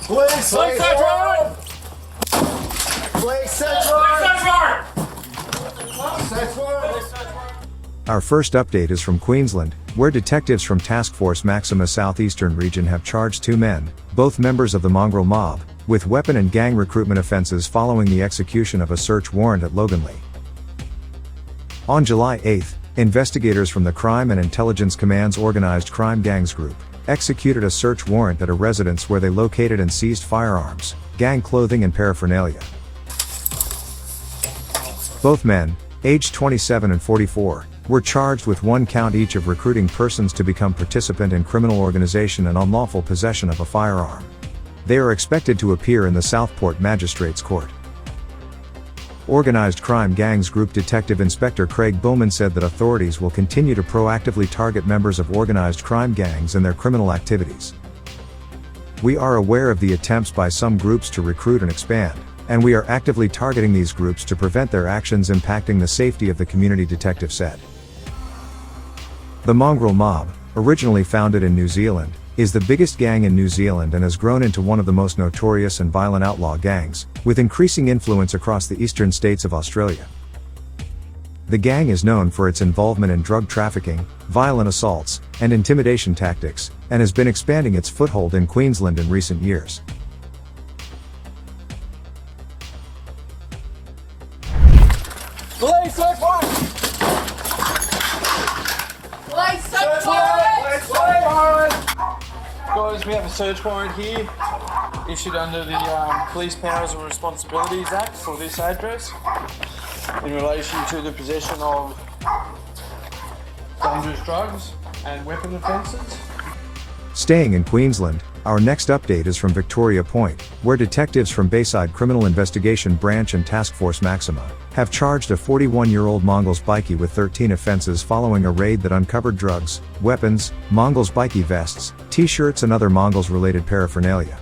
Police search warrant! Police search warrant! Search warrant! Our first update is from Queensland, where detectives from Taskforce Maxima Southeastern Region have charged 2 men, both members of the Mongrel Mob, with weapon and gang recruitment offences following the execution of a search warrant at Loganlea. On July 8, investigators from the Crime and Intelligence Command's Organised Crime Gangs Group executed a search warrant at a residence where they located and seized firearms, gang clothing and paraphernalia. Both men, aged 27 and 44, were charged with 1 count each of recruiting persons to become participant in criminal organization and unlawful possession of a firearm. They are expected to appear in the Southport Magistrates Court. Organised Crime Gangs Group Detective Inspector Craig Bowman said that authorities will continue to proactively target members of organised crime gangs and their criminal activities. We are aware of the attempts by some groups to recruit and expand, and we are actively targeting these groups to prevent their actions impacting the safety of the community, detective said. The Mongrel Mob, originally founded in New Zealand, is the biggest gang in New Zealand and has grown into one of the most notorious and violent outlaw gangs, with increasing influence across the eastern states of Australia. The gang is known for its involvement in drug trafficking, violent assaults, and intimidation tactics, and has been expanding its foothold in Queensland in recent years. Police search warrant! Police search warrant! Guys, we have a search warrant here, issued under the Police Powers and Responsibilities Act for this address, in relation to the possession of dangerous drugs and weapon offences. Staying in Queensland, our next update is from Victoria Point, where detectives from Bayside Criminal Investigation Branch and Taskforce Maxima have charged a 41-year-old Mongols bikie with 13 offences following a raid that uncovered drugs, weapons, Mongols bikie vests, t-shirts and other Mongols-related paraphernalia.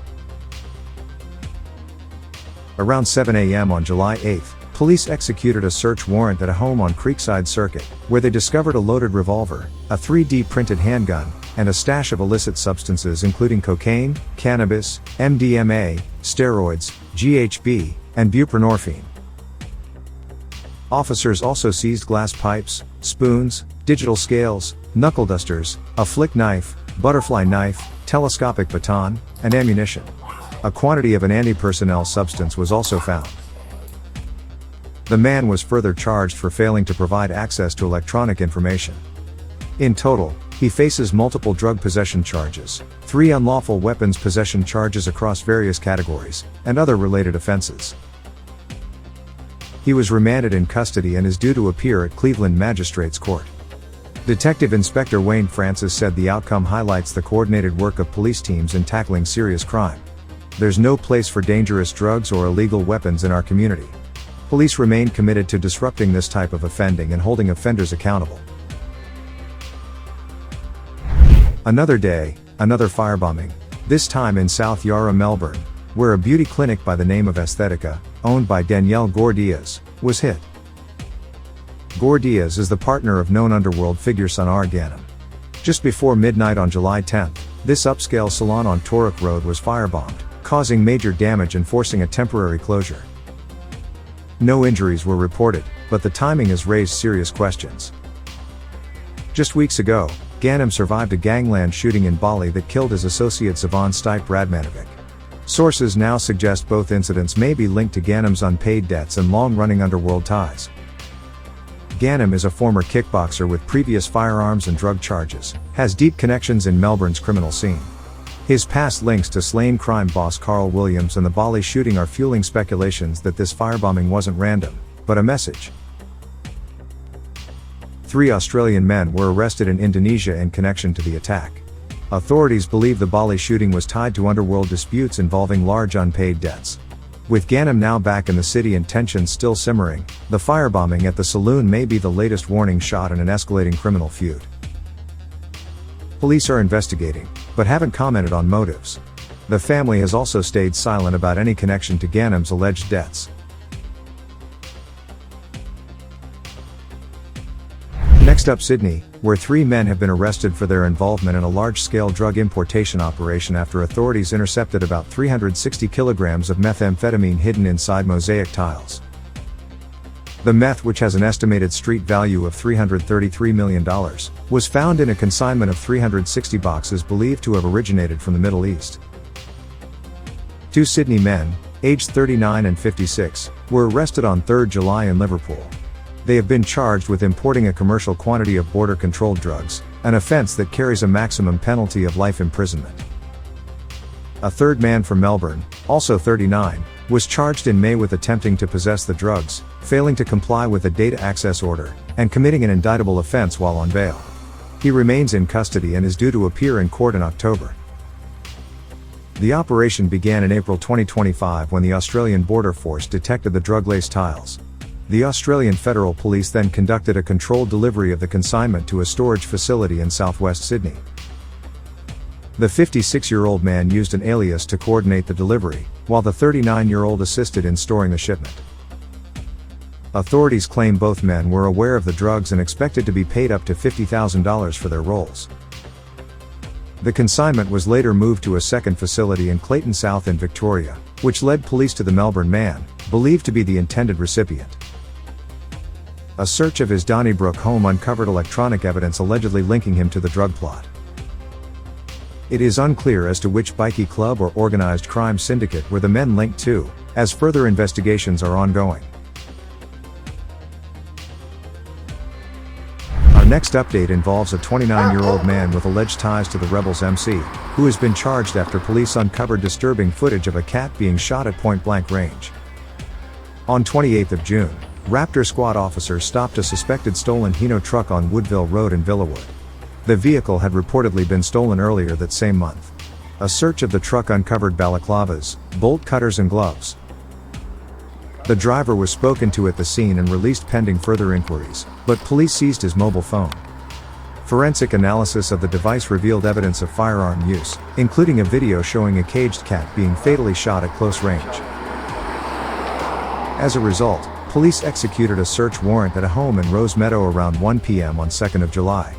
Around 7 a.m. on July 8, police executed a search warrant at a home on Creekside Circuit, where they discovered a loaded revolver, a 3D printed handgun, and a stash of illicit substances including cocaine, cannabis, MDMA, steroids, GHB, and buprenorphine. Officers also seized glass pipes, spoons, digital scales, knuckle dusters, a flick knife, butterfly knife, telescopic baton, and ammunition. A quantity of an anti-personnel substance was also found. The man was further charged for failing to provide access to electronic information. In total, he faces multiple drug possession charges, 3 unlawful weapons possession charges across various categories, and other related offenses. He was remanded in custody and is due to appear at Cleveland Magistrates Court. Detective Inspector Wayne Francis said the outcome highlights the coordinated work of police teams in tackling serious crime. There's no place for dangerous drugs or illegal weapons in our community. Police remain committed to disrupting this type of offending and holding offenders accountable. Another day, another firebombing, this time in South Yarra, Melbourne, where a beauty clinic by the name of Aesthetica, owned by Danielle Gourdeas, was hit. Gourdeas is the partner of known underworld figure Sanar Ghanim. Just before midnight on July 10, this upscale salon on Toruk Road was firebombed, causing major damage and forcing a temporary closure. No injuries were reported, but the timing has raised serious questions. Just weeks ago, Ghanim survived a gangland shooting in Bali that killed his associate Zivan Radmanovic. Sources now suggest both incidents may be linked to Ghanim's unpaid debts and long-running underworld ties. Ghanim is a former kickboxer with previous firearms and drug charges, has deep connections in Melbourne's criminal scene. His past links to slain crime boss Carl Williams and the Bali shooting are fueling speculations that this firebombing wasn't random, but a message. 3 Australian men were arrested in Indonesia in connection to the attack. Authorities believe the Bali shooting was tied to underworld disputes involving large unpaid debts. With Ghanim now back in the city and tensions still simmering, the firebombing at the saloon may be the latest warning shot in an escalating criminal feud. Police are investigating, but haven't commented on motives. The family has also stayed silent about any connection to Ghanim's alleged debts. Next Next up, Sydney, where 3 men have been arrested for their involvement in a large-scale drug importation operation after authorities intercepted about 360 kilograms of methamphetamine hidden inside mosaic tiles. The meth, which has an estimated street value of $333 million, was found in a consignment of 360 boxes believed to have originated from the Middle East. 2 Sydney men, aged 39 and 56, were arrested on 3 July in Liverpool. They have been charged with importing a commercial quantity of border-controlled drugs, an offence that carries a maximum penalty of life imprisonment. A third man from Melbourne, also 39, was charged in May with attempting to possess the drugs, failing to comply with a data access order, and committing an indictable offence while on bail. He remains in custody and is due to appear in court in October. The operation began in April 2025 when the Australian Border Force detected the drug-laced tiles. The Australian Federal Police then conducted a controlled delivery of the consignment to a storage facility in southwest Sydney. The 56-year-old man used an alias to coordinate the delivery, while the 39-year-old assisted in storing the shipment. Authorities claim both men were aware of the drugs and expected to be paid up to $50,000 for their roles. The consignment was later moved to a second facility in Clayton South in Victoria, which led police to the Melbourne man, believed to be the intended recipient. A search of his Donnybrook home uncovered electronic evidence allegedly linking him to the drug plot. It is unclear as to which bikie club or organized crime syndicate were the men linked to, as further investigations are ongoing. Our next update involves a 29-year-old man with alleged ties to the Rebels MC, who has been charged after police uncovered disturbing footage of a cat being shot at point-blank range. On 28th of June, Raptor Squad officers stopped a suspected stolen Hino truck on Woodville Road in Villawood. The vehicle had reportedly been stolen earlier that same month. A search of the truck uncovered balaclavas, bolt cutters and gloves. The driver was spoken to at the scene and released pending further inquiries, but police seized his mobile phone. Forensic analysis of the device revealed evidence of firearm use, including a video showing a caged cat being fatally shot at close range. As a result, police executed a search warrant at a home in Rose Meadow around 1 p.m. on 2nd of July.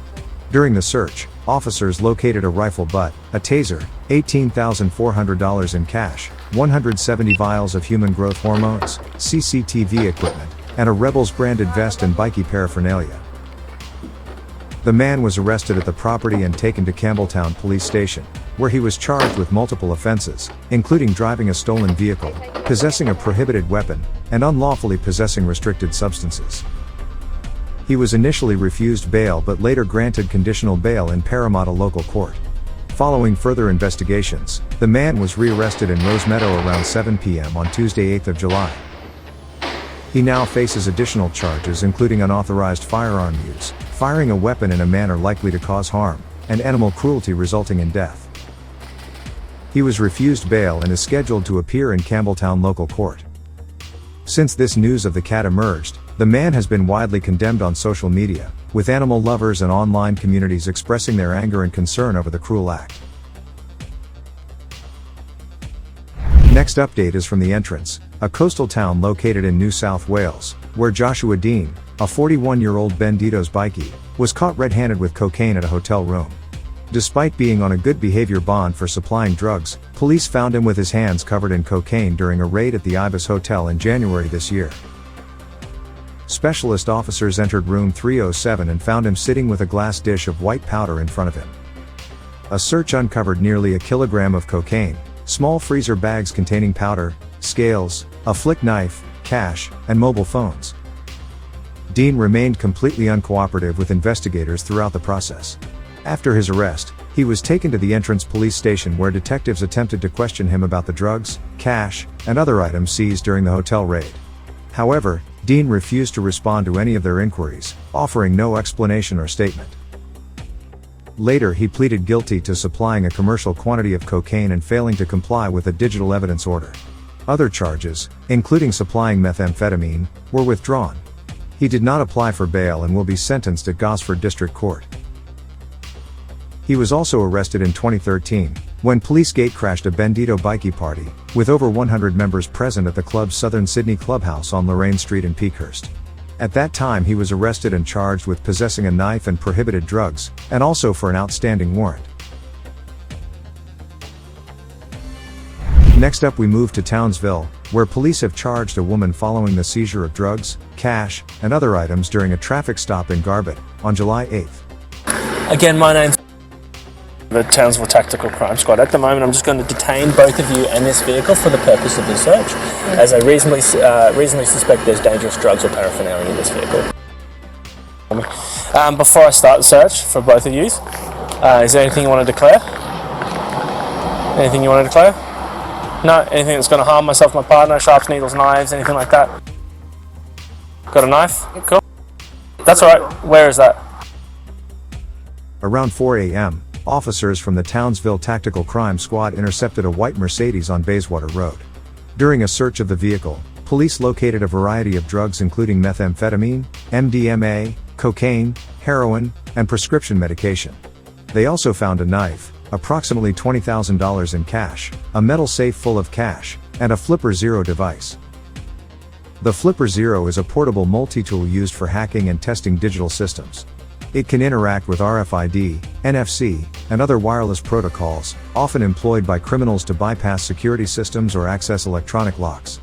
During the search, officers located a rifle butt, a taser, $18,400 in cash, 170 vials of human growth hormones, CCTV equipment, and a Rebels branded vest and bikie paraphernalia. The man was arrested at the property and taken to Campbelltown Police Station, where he was charged with multiple offences, including driving a stolen vehicle, possessing a prohibited weapon, and unlawfully possessing restricted substances. He was initially refused bail but later granted conditional bail in Parramatta local court. Following further investigations, the man was rearrested in Rose Meadow around 7 p.m. on Tuesday 8th of July. He now faces additional charges including unauthorized firearm use, firing a weapon in a manner likely to cause harm, and animal cruelty resulting in death. He was refused bail and is scheduled to appear in Campbelltown local court. Since this news of the cat emerged, the man has been widely condemned on social media, with animal lovers and online communities expressing their anger and concern over the cruel act. Next update is from The Entrance, a coastal town located in New South Wales, where Joshua Dean, a 41-year-old Bandidos bikie, was caught red-handed with cocaine at a hotel room. Despite being on a good behavior bond for supplying drugs, police found him with his hands covered in cocaine during a raid at the Ibis Hotel in January this year. Specialist officers entered room 307 and found him sitting with a glass dish of white powder in front of him. A search uncovered nearly a kilogram of cocaine, small freezer bags containing powder, scales, a flick knife, cash, and mobile phones. Dean remained completely uncooperative with investigators throughout the process. After his arrest, he was taken to the Entrance police station where detectives attempted to question him about the drugs, cash, and other items seized during the hotel raid. However, Dean refused to respond to any of their inquiries, offering no explanation or statement. Later he pleaded guilty to supplying a commercial quantity of cocaine and failing to comply with a digital evidence order. Other charges, including supplying methamphetamine, were withdrawn. He did not apply for bail and will be sentenced at Gosford District Court. He was also arrested in 2013, when police gatecrashed a Bandido bikie party, with over 100 members present at the club's Southern Sydney clubhouse on Lorraine Street in Peakhurst. At that time he was arrested and charged with possessing a knife and prohibited drugs, and also for an outstanding warrant. Next up we move to Townsville, where police have charged a woman following the seizure of drugs, cash, and other items during a traffic stop in Garbutt on July 8th. Again, my name's the Townsville Tactical Crime Squad. At the moment I'm just going to detain both of you and this vehicle for the purpose of the search, as I reasonably suspect there's dangerous drugs or paraphernalia in this vehicle. Before I start the search for both of you, is there anything you want to declare? Anything you want to declare? No? Anything that's going to harm myself, my partner, sharps, needles, knives, anything like that? Got a knife? Cool. That's alright. Where is that? Around 4 a.m., officers from the Townsville Tactical Crime Squad intercepted a white Mercedes on Bayswater Road. During a search of the vehicle, police located a variety of drugs including methamphetamine, MDMA, cocaine, heroin, and prescription medication. They also found a knife, approximately $20,000 in cash, a metal safe full of cash, and a Flipper Zero device. The Flipper Zero is a portable multi-tool used for hacking and testing digital systems. It can interact with RFID, NFC, and other wireless protocols, often employed by criminals to bypass security systems or access electronic locks.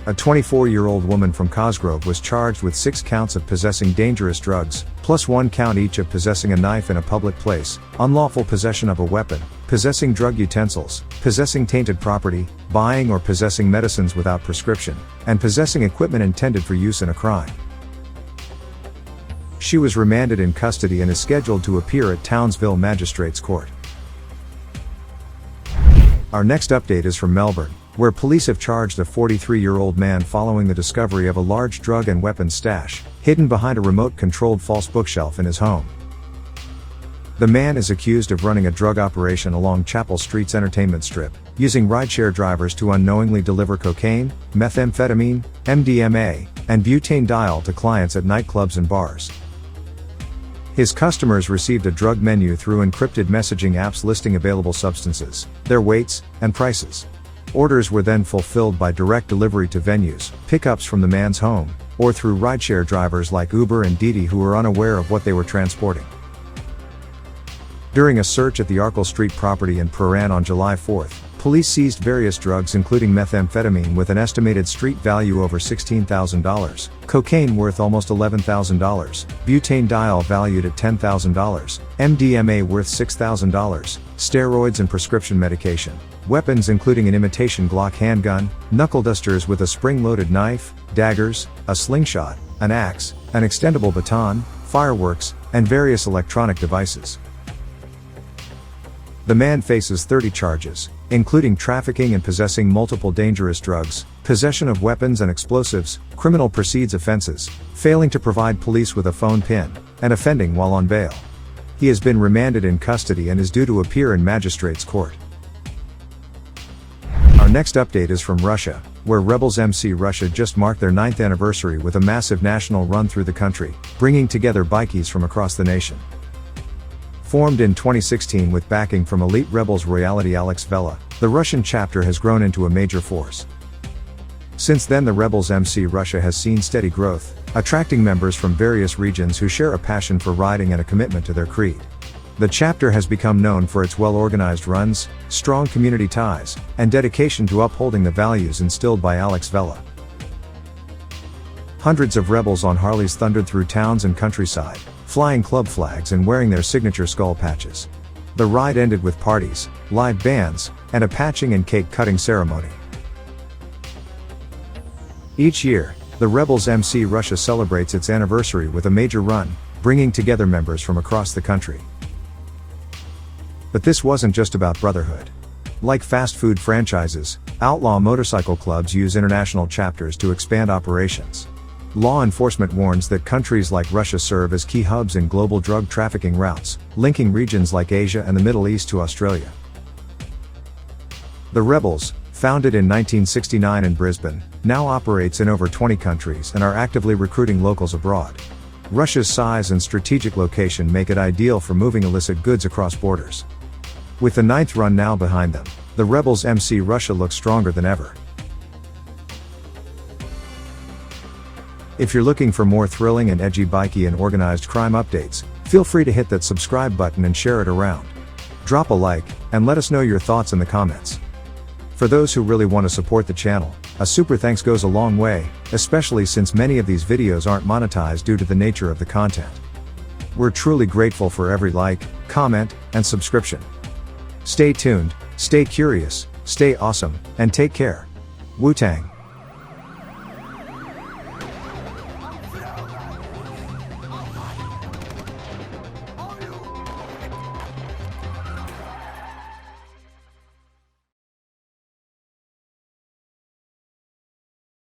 A 24-year-old woman from Cosgrove was charged with 6 counts of possessing dangerous drugs, plus 1 count each of possessing a knife in a public place, unlawful possession of a weapon, possessing drug utensils, possessing tainted property, buying or possessing medicines without prescription, and possessing equipment intended for use in a crime. She was remanded in custody and is scheduled to appear at Townsville Magistrates Court. Our next update is from Melbourne, where police have charged a 43-year-old man following the discovery of a large drug and weapons stash, hidden behind a remote-controlled false bookshelf in his home. The man is accused of running a drug operation along Chapel Street's entertainment strip, using rideshare drivers to unknowingly deliver cocaine, methamphetamine, MDMA, and butanediol to clients at nightclubs and bars. His customers received a drug menu through encrypted messaging apps listing available substances, their weights, and prices. Orders were then fulfilled by direct delivery to venues, pickups from the man's home, or through rideshare drivers like Uber and Didi who were unaware of what they were transporting. During a search at the Arkell Street property in Prahran on July 4th, police seized various drugs including methamphetamine with an estimated street value over $16,000, cocaine worth almost $11,000, butanediol valued at $10,000, MDMA worth $6,000, steroids and prescription medication, weapons including an imitation Glock handgun, knuckle dusters with a spring-loaded knife, daggers, a slingshot, an axe, an extendable baton, fireworks, and various electronic devices. The man faces 30 charges, including trafficking and possessing multiple dangerous drugs, possession of weapons and explosives, criminal proceeds offences, failing to provide police with a phone PIN, and offending while on bail. He has been remanded in custody and is due to appear in magistrates' court. Our next update is from Russia, where Rebels MC Russia just marked their 9th anniversary with a massive national run through the country, bringing together bikies from across the nation. Formed in 2016 with backing from elite Rebels royalty Alex Vela, the Russian chapter has grown into a major force. Since then the Rebels MC Russia has seen steady growth, attracting members from various regions who share a passion for riding and a commitment to their creed. The chapter has become known for its well-organized runs, strong community ties, and dedication to upholding the values instilled by Alex Vela. Hundreds of rebels on Harleys thundered through towns and countryside, flying club flags and wearing their signature skull patches. The ride ended with parties, live bands, and a patching and cake-cutting ceremony. Each year, the Rebels MC Russia celebrates its anniversary with a major run, bringing together members from across the country. But this wasn't just about brotherhood. Like fast food franchises, outlaw motorcycle clubs use international chapters to expand operations. Law enforcement warns that countries like Russia serve as key hubs in global drug trafficking routes, linking regions like Asia and the Middle East to Australia. The Rebels, founded in 1969 in Brisbane, now operates in over 20 countries and are actively recruiting locals abroad. Russia's size and strategic location make it ideal for moving illicit goods across borders. With the 9th run now behind them, the Rebels MC Russia looks stronger than ever. If you're looking for more thrilling and edgy bikie and organized crime updates, feel free to hit that subscribe button and share it around. Drop a like, and let us know your thoughts in the comments. For those who really want to support the channel, a super thanks goes a long way, especially since many of these videos aren't monetized due to the nature of the content. We're truly grateful for every like, comment, and subscription. Stay tuned, stay curious, stay awesome, and take care. Wu-Tang.